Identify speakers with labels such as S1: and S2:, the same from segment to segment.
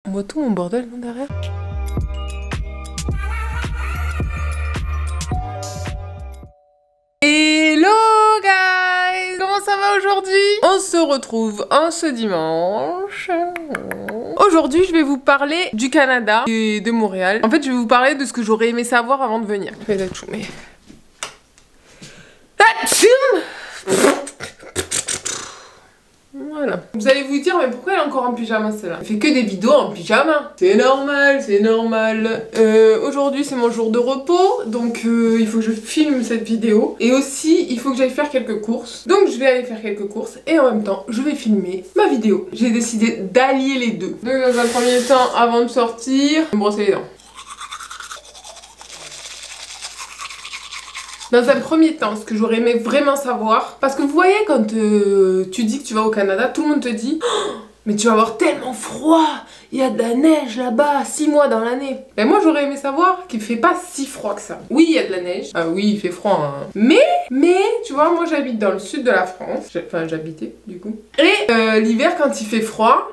S1: On voit tout mon bordel, non, derrière? Hello guys! Comment ça va aujourd'hui? On se retrouve en ce dimanche. Aujourd'hui, je vais vous parler du Canada et de Montréal. En fait, je vais vous parler de ce que j'aurais aimé savoir avant de venir. Je vais la choumer. Voilà. Vous allez vous dire, mais pourquoi elle est encore en pyjama celle-là? Elle fait que des vidéos en pyjama. C'est normal, c'est normal. Aujourd'hui, c'est mon jour de repos, donc il faut que je filme cette vidéo. Et aussi, il faut que j'aille faire quelques courses. Donc, je vais aller faire quelques courses et en même temps, je vais filmer ma vidéo. J'ai décidé d'allier les deux. Donc, dans un premier temps, avant de sortir, me brosser les dents. Dans un premier temps, ce que j'aurais aimé vraiment savoir, parce que vous voyez quand tu dis que tu vas au Canada, tout le monde te dit oh, mais tu vas avoir tellement froid, il y a de la neige là-bas, 6 mois dans l'année. Mais moi j'aurais aimé savoir qu'il fait pas si froid que ça. Oui, il y a de la neige, ah oui, il fait froid, hein. Mais, tu vois, moi j'habite dans le sud de la France, enfin j'habitais du coup. Et l'hiver quand il fait froid,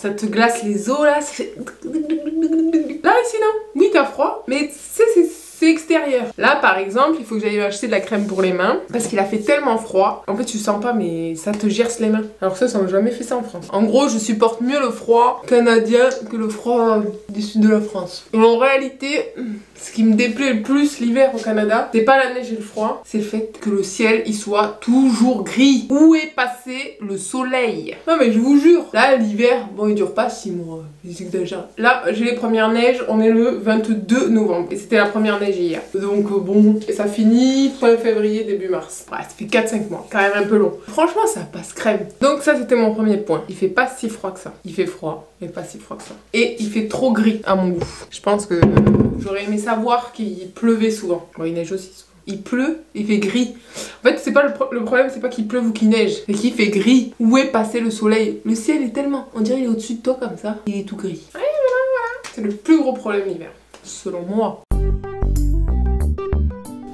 S1: ça te glace les os là, ça fait... Là ici non, oui t'as froid, mais c'est extérieur. Là par exemple il faut que j'aille acheter de la crème pour les mains parce qu'il a fait tellement froid. En fait tu sens pas mais ça te gerce les mains. Alors ça n'a jamais fait ça en France. En gros je supporte mieux le froid canadien que le froid du sud de la France. Et en réalité ce qui me déplaît le plus l'hiver au Canada, c'est pas la neige et le froid, c'est le fait que le ciel il soit toujours gris. Où est passé le soleil? Non mais je vous jure, là l'hiver, bon il dure pas 6 mois, j'exagère. Là j'ai les premières neiges, on est le 22 novembre et c'était la première neige hier. Donc bon, et ça finit fin février, début mars. Ouais, ça fait 4-5 mois, quand même un peu long. Franchement ça passe crème. Donc ça c'était mon premier point. Il fait pas si froid que ça. Il fait froid, mais pas si froid que ça. Et il fait trop gris à mon goût. Je pense que j'aurais aimé savoir qu'il pleuvait souvent. Bon, il neige aussi souvent. Il pleut, il fait gris. En fait, c'est pas le problème, c'est pas qu'il pleuve ou qu'il neige, c'est qu'il fait gris. Où est passé le soleil? Le ciel est tellement, on dirait il est au-dessus de toi comme ça, il est tout gris. Ouais, voilà. C'est le plus gros problème l'hiver, selon moi.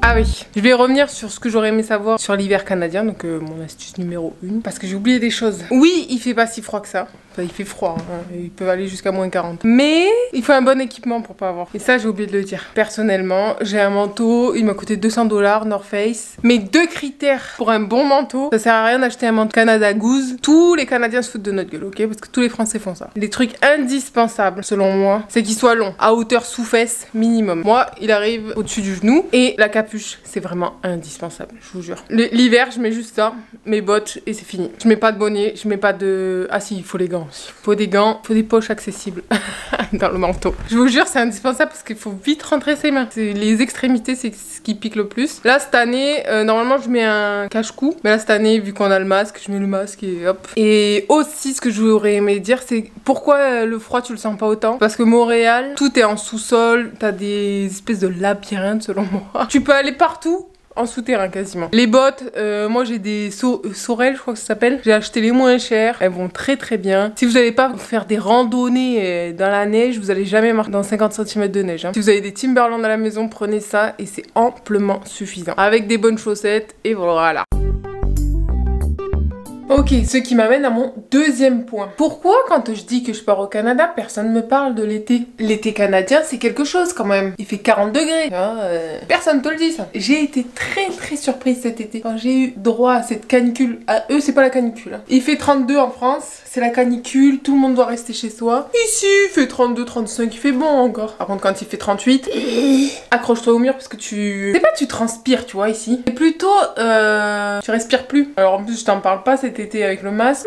S1: Ah oui, je vais revenir sur ce que j'aurais aimé savoir sur l'hiver canadien, donc mon astuce numéro 1, parce que j'ai oublié des choses. Oui, il fait pas si froid que ça. Enfin, il fait froid, hein. Il peut aller jusqu'à moins 40. Mais il faut un bon équipement pour pas avoir. Et ça, j'ai oublié de le dire. Personnellement, j'ai un manteau, il m'a coûté 200 $, North Face. Mais 2 critères pour un bon manteau, ça sert à rien d'acheter un manteau Canada Goose. Tous les Canadiens se foutent de notre gueule, ok? Parce que tous les Français font ça. Les trucs indispensables, selon moi, c'est qu'il soit long, à hauteur sous-fesse minimum. Moi, il arrive au-dessus du genou et la capuche, c'est vraiment indispensable, je vous jure. L'hiver, je mets juste ça, mes bottes et c'est fini. Je mets pas de bonnet, je mets pas de... Ah si, il faut les gants aussi. Il faut des gants, il faut des poches accessibles dans le manteau. Je vous jure, c'est indispensable parce qu'il faut vite rentrer ses mains. Les extrémités, c'est ce qui pique le plus. Là, cette année, normalement, je mets un cache-cou. Mais là, cette année, vu qu'on a le masque, je mets le masque et hop. Et aussi, ce que je voudrais aimer dire, c'est pourquoi le froid, tu le sens pas autant? Parce que Montréal, tout est en sous-sol. T'as des espèces de labyrinthes, selon moi. Tu peux aller partout en souterrain quasiment. Les bottes, moi j'ai des Sorel, je crois que ça s'appelle. J'ai acheté les moins chères, elles vont très très bien. Si vous n'allez pas faire des randonnées dans la neige, vous allez jamais marcher dans 50 cm de neige, hein. Si vous avez des Timberland à la maison, prenez ça et c'est amplement suffisant. Avec des bonnes chaussettes et voilà. Ok, ce qui m'amène à mon deuxième point. Pourquoi quand je dis que je pars au Canada, personne ne me parle de l'été? L'été canadien, c'est quelque chose quand même. Il fait 40 degrés. Hein, personne te le dit ça. J'ai été très surprise cet été quand j'ai eu droit à cette canicule. À eux, c'est pas la canicule, hein. Il fait 32 en France, c'est la canicule, tout le monde doit rester chez soi. Ici, il fait 32, 35, il fait bon encore. Par contre, quand il fait 38, accroche-toi au mur parce que tu... C'est pas tu transpires, tu vois, ici. C'est plutôt, tu respires plus. Alors en plus, je t'en parle pas, c'était été avec le masque.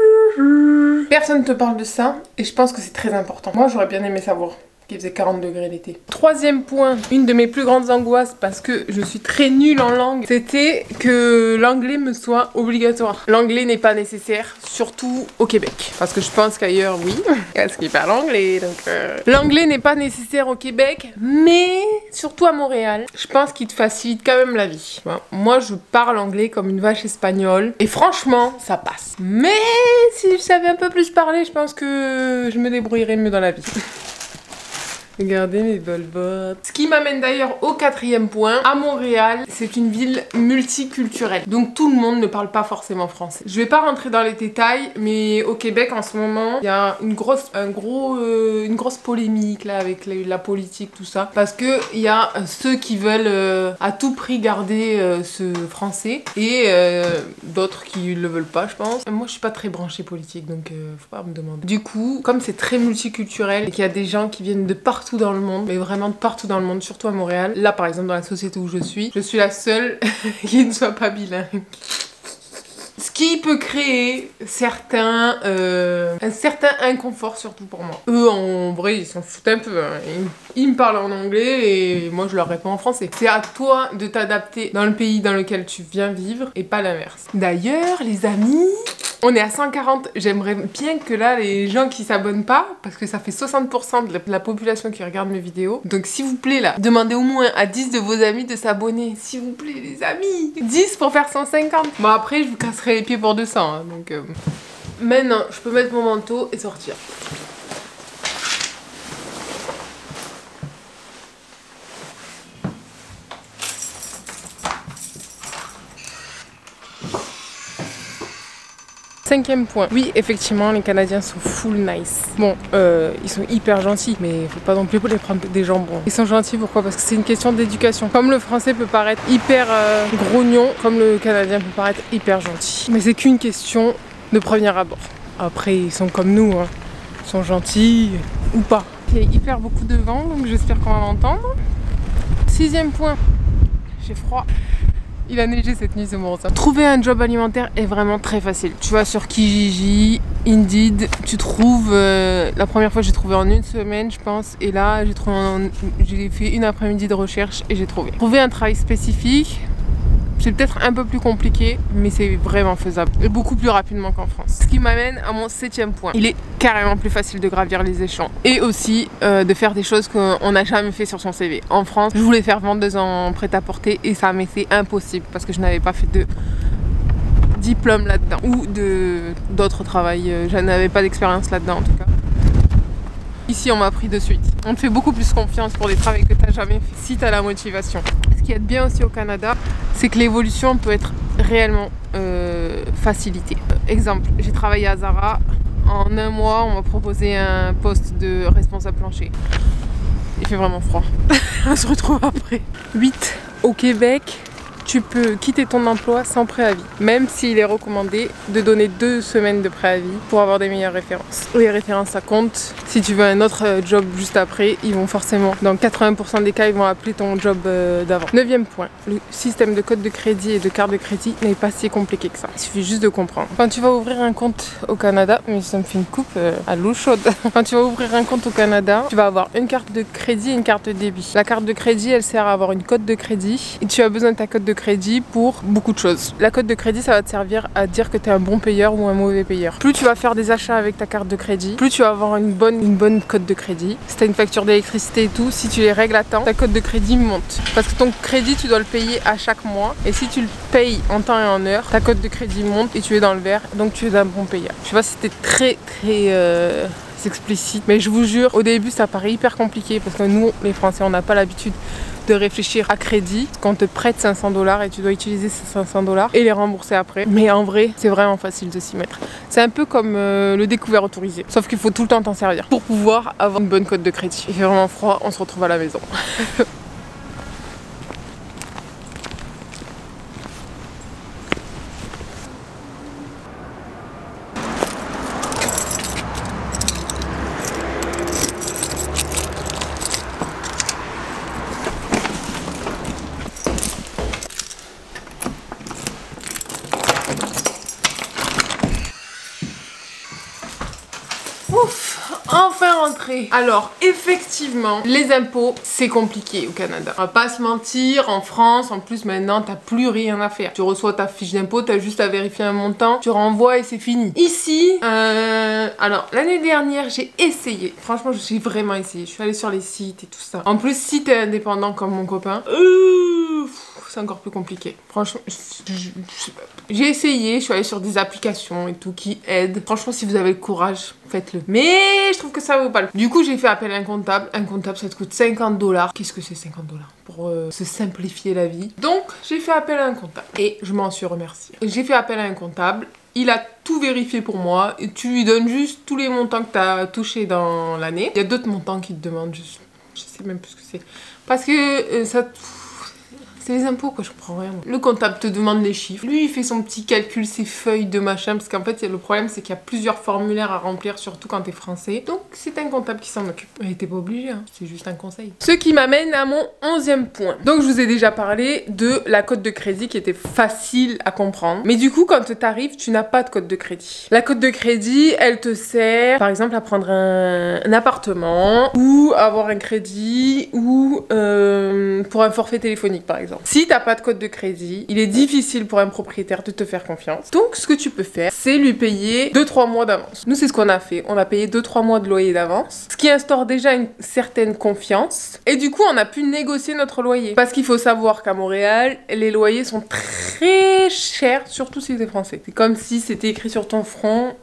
S1: Personne ne te parle de ça et je pense que c'est très important. Moi j'aurais bien aimé savoir qu'il faisait 40 degrés l'été. Troisième point, une de mes plus grandes angoisses parce que je suis très nulle en langue, c'était que l'anglais me soit obligatoire. L'anglais n'est pas nécessaire, surtout au Québec. Parce que je pense qu'ailleurs, oui, parce qu'il parle anglais. Donc l'anglais n'est pas nécessaire au Québec, mais surtout à Montréal, je pense qu'il te facilite quand même la vie. Bon, moi, je parle anglais comme une vache espagnole et franchement, ça passe. Mais si je savais un peu plus parler, je pense que je me débrouillerais mieux dans la vie. Regardez mes belles bottes. Ce qui m'amène d'ailleurs au 4e point. À Montréal, c'est une ville multiculturelle. Donc tout le monde ne parle pas forcément français. Je vais pas rentrer dans les détails, mais au Québec en ce moment, il y a une grosse polémique là avec la politique, tout ça. Parce que il y a ceux qui veulent à tout prix garder ce français et d'autres qui le veulent pas, je pense. Moi, je suis pas très branchée politique, donc faut pas me demander. Du coup, comme c'est très multiculturel et qu'il y a des gens qui viennent de partout dans le monde, mais vraiment de partout dans le monde, surtout à Montréal. Là, par exemple, dans la société où je suis la seule qui ne soit pas bilingue. Ce qui peut créer un certain inconfort, surtout pour moi. Eux, en vrai, ils s'en foutent un peu. Hein. Ils me parlent en anglais et moi, je leur réponds en français. C'est à toi de t'adapter dans le pays dans lequel tu viens vivre et pas l'inverse. D'ailleurs, les amis... On est à 140, j'aimerais bien que là, les gens qui s'abonnent pas, parce que ça fait 60% de la population qui regarde mes vidéos. Donc s'il vous plaît là, demandez au moins à 10 de vos amis de s'abonner. S'il vous plaît les amis, 10 pour faire 150. Bon après, je vous casserai les pieds pour 200. Hein, donc maintenant, je peux mettre mon manteau et sortir. Cinquième point. Oui, effectivement, les Canadiens sont full nice. Bon, ils sont hyper gentils, mais faut pas non plus les prendre des jambons. Ils sont gentils, pourquoi? Parce que c'est une question d'éducation. Comme le français peut paraître hyper grognon, comme le Canadien peut paraître hyper gentil. Mais c'est qu'une question de premier abord. Après, ils sont comme nous, hein. Ils sont gentils ou pas. Il y a hyper beaucoup de vent, donc j'espère qu'on va m'entendre. 6e point. J'ai froid. Il a neigé cette nuit, c'est bon ça. Trouver un job alimentaire est vraiment très facile. Tu vas sur Kijiji, Indeed, tu trouves... la première fois j'ai trouvé en 1 semaine je pense. Et là j'ai fait une après-midi de recherche et j'ai trouvé. Trouver un travail spécifique, c'est peut-être un peu plus compliqué, mais c'est vraiment faisable. Et beaucoup plus rapidement qu'en France. Ce qui m'amène à mon 7e point. Il est carrément plus facile de gravir les échelons. Et aussi de faire des choses qu'on n'a jamais fait sur son CV. En France, je voulais faire vendeuse en prêt-à-porter et ça m'était impossible parce que je n'avais pas fait de diplôme là-dedans. Ou d'autres travails. Je n'avais pas d'expérience là-dedans en tout cas. Ici, on m'a pris de suite. On te fait beaucoup plus confiance pour des travaux que tu n'as jamais fait si tu as la motivation. Ce qui est bien aussi au Canada, c'est que l'évolution peut être réellement facilitée. Exemple, j'ai travaillé à Zara. En 1 mois, on m'a proposé un poste de responsable plancher. Il fait vraiment froid. On se retrouve après. 8. Au Québec, tu peux quitter ton emploi sans préavis, même s'il est recommandé de donner 2 semaines de préavis pour avoir des meilleures références. Les références, ça compte. Si tu veux un autre job juste après, ils vont forcément, dans 80% des cas, ils vont appeler ton job d'avant. 9e point, le système de code de crédit et de carte de crédit n'est pas si compliqué que ça. Il suffit juste de comprendre. Quand tu vas ouvrir un compte au Canada, mais ça me fait une coupe à l'eau chaude. Quand tu vas ouvrir un compte au Canada, tu vas avoir une carte de crédit et une carte de débit. La carte de crédit, elle sert à avoir une cote de crédit et tu as besoin de ta cote de crédit pour beaucoup de choses. La cote de crédit, ça va te servir à dire que tu es un bon payeur ou un mauvais payeur. Plus tu vas faire des achats avec ta carte de crédit, plus tu vas avoir une bonne cote de crédit. Si tu as une facture d'électricité et tout, si tu les règles à temps, ta cote de crédit monte. Parce que ton crédit, tu dois le payer à chaque mois. Et si tu le payes en temps et en heure, ta cote de crédit monte et tu es dans le vert. Donc tu es un bon payeur. Je sais pas si c'était très explicite, mais je vous jure, au début ça paraît hyper compliqué parce que nous les Français on n'a pas l'habitude de réfléchir à crédit. Quand on te prête 500 $ et tu dois utiliser ces 500 $ et les rembourser après, mais en vrai c'est vraiment facile de s'y mettre. C'est un peu comme le découvert autorisé, sauf qu'il faut tout le temps t'en servir pour pouvoir avoir une bonne cote de crédit. Il fait vraiment froid, on se retrouve à la maison. Ouf, enfin rentré. Alors effectivement, les impôts c'est compliqué au Canada. On va pas se mentir, en France en plus maintenant t'as plus rien à faire. Tu reçois ta fiche d'impôt, t'as juste à vérifier un montant, tu renvoies et c'est fini. Ici, alors l'année dernière j'ai essayé, franchement j'ai vraiment essayé. Je suis allée sur les sites et tout ça. En plus si t'es indépendant comme mon copain, c'est encore plus compliqué. Franchement, j'ai essayé, je suis allée sur des applications et tout qui aident. Franchement, si vous avez le courage, faites-le. Mais je trouve que ça vaut pas le coup. Du coup, j'ai fait appel à un comptable. Un comptable, ça te coûte 50 $. Qu'est-ce que c'est 50 $ pour se simplifier la vie? Donc, j'ai fait appel à un comptable et je m'en suis remerciée. J'ai fait appel à un comptable. Il a tout vérifié pour moi et tu lui donnes juste tous les montants que tu as touchés dans l'année. Il y a d'autres montants qui te demandent juste. Je sais même plus ce que c'est. Parce que ça... C'est les impôts quoi, je comprends rien. Le comptable te demande les chiffres. Lui, il fait son petit calcul, ses feuilles de machin. Parce qu'en fait, le problème, c'est qu'il y a plusieurs formulaires à remplir, surtout quand t'es français. Donc, c'est un comptable qui s'en occupe. Et t'es pas obligé, hein. C'est juste un conseil. Ce qui m'amène à mon 11e point. Donc, je vous ai déjà parlé de la cote de crédit qui était facile à comprendre. Mais du coup, quand t'arrives, tu n'as pas de cote de crédit. La cote de crédit, elle te sert, par exemple, à prendre un appartement ou avoir un crédit ou pour un forfait téléphonique, par exemple. Si t'as pas de code de crédit, il est difficile pour un propriétaire de te faire confiance. Donc ce que tu peux faire, c'est lui payer 2-3 mois d'avance. Nous c'est ce qu'on a fait, on a payé 2-3 mois de loyer d'avance, ce qui instaure déjà une certaine confiance. Et du coup on a pu négocier notre loyer. Parce qu'il faut savoir qu'à Montréal, les loyers sont très chers, surtout si t'es français. C'est comme si c'était écrit sur ton front...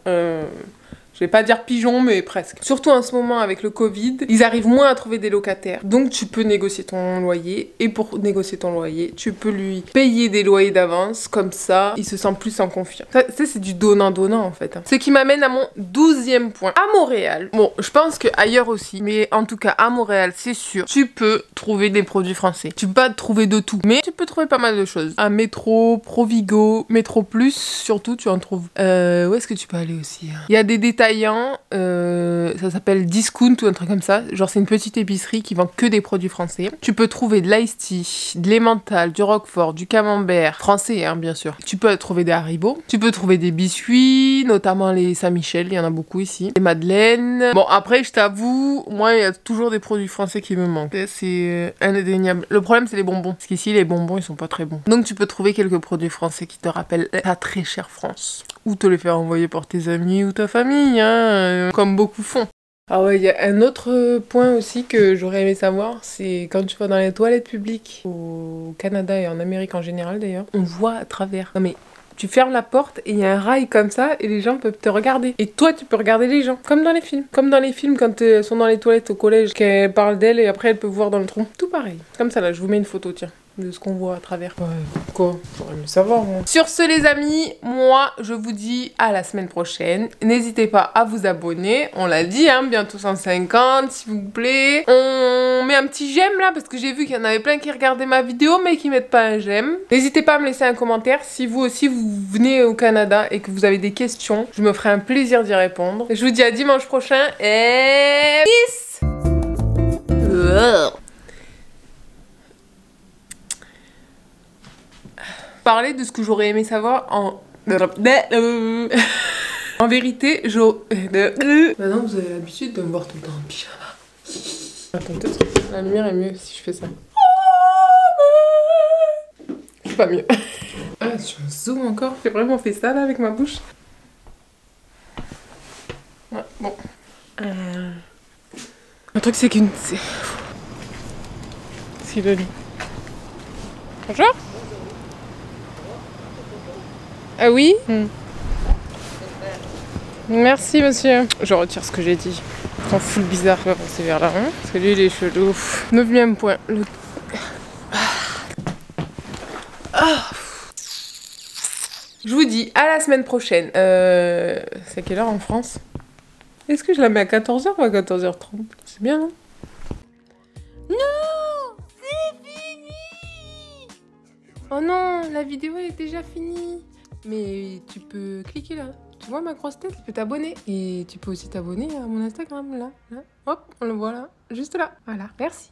S1: Je vais pas dire pigeon, mais presque. Surtout en ce moment avec le Covid, ils arrivent moins à trouver des locataires. Donc tu peux négocier ton loyer. Et pour négocier ton loyer, tu peux lui payer des loyers d'avance. Comme ça, il se sent plus en confiance. Ça c'est du donnant-donnant en fait. Ce qui m'amène à mon 12e point. À Montréal, bon, je pense qu'ailleurs aussi, mais en tout cas à Montréal, c'est sûr, tu peux trouver des produits français. Tu peux pas trouver de tout, mais tu peux trouver pas mal de choses. À Métro, Provigo, Métro Plus, surtout tu en trouves. Où est-ce que tu peux aller aussi hein? Il y a des détails. Ça s'appelle Discount ou un truc comme ça. Genre c'est une petite épicerie qui vend que des produits français. Tu peux trouver de l'Ice Tea, de l'Emmental, du Roquefort, du Camembert, français hein, bien sûr. Tu peux trouver des Haribo. Tu peux trouver des biscuits, notamment les Saint-Michel, il y en a beaucoup ici. Des madeleines. Bon après je t'avoue, moi il y a toujours des produits français qui me manquent. C'est indéniable. Le problème c'est les bonbons. Parce qu'ici les bonbons ils sont pas très bons. Donc tu peux trouver quelques produits français qui te rappellent ta très chère France. Ou te les faire envoyer par tes amis ou ta famille, hein, comme beaucoup font. Ah ouais, il y a un autre point aussi que j'aurais aimé savoir, c'est quand tu vas dans les toilettes publiques, au Canada et en Amérique en général d'ailleurs, on voit à travers. Non mais, tu fermes la porte et il y a un rail comme ça et les gens peuvent te regarder. Et toi, tu peux regarder les gens, comme dans les films. Comme dans les films quand elles sont dans les toilettes au collège, qu'elles parlent d'elles et après elles peuvent voir dans le tronc. Tout pareil. Comme ça là, je vous mets une photo, tiens. De ce qu'on voit à travers. Ouais, quoi? J'aurais aimé savoir, moi. Sur ce, les amis, moi, je vous dis à la semaine prochaine. N'hésitez pas à vous abonner. On l'a dit, hein, bientôt 150, s'il vous plaît. On met un petit j'aime, là, parce que j'ai vu qu'il y en avait plein qui regardaient ma vidéo, mais qui mettent pas un j'aime. N'hésitez pas à me laisser un commentaire si vous aussi, vous venez au Canada et que vous avez des questions. Je me ferai un plaisir d'y répondre. Je vous dis à dimanche prochain et... peace! Parler de ce que j'aurais aimé savoir en... En vérité, Maintenant, vous avez l'habitude de me voir tout le temps en pyjama. Attends, peut-être la lumière est mieux si je fais ça. C'est pas mieux. Ah, tu me zoomes encore. J'ai vraiment fait ça, là, avec ma bouche. Ouais, bon. Le truc, c'est qu'une... C'est le lit. Bonjour. Ah oui Merci monsieur. Je retire ce que j'ai dit. T'en fous le bizarre, je vais avancer vers là. Hein parce que lui il est chelou. 9e point. Je vous dis à la semaine prochaine. C'est quelle heure en France? Est-ce que je la mets à 14h ou à 14h30? C'est bien, non? Non, c'est fini. Oh non, la vidéo est déjà finie. Mais tu peux cliquer là. Tu vois ma grosse tête, tu peux t'abonner. Et tu peux aussi t'abonner à mon Instagram là. Hop, on le voit là. Juste là. Voilà. Merci.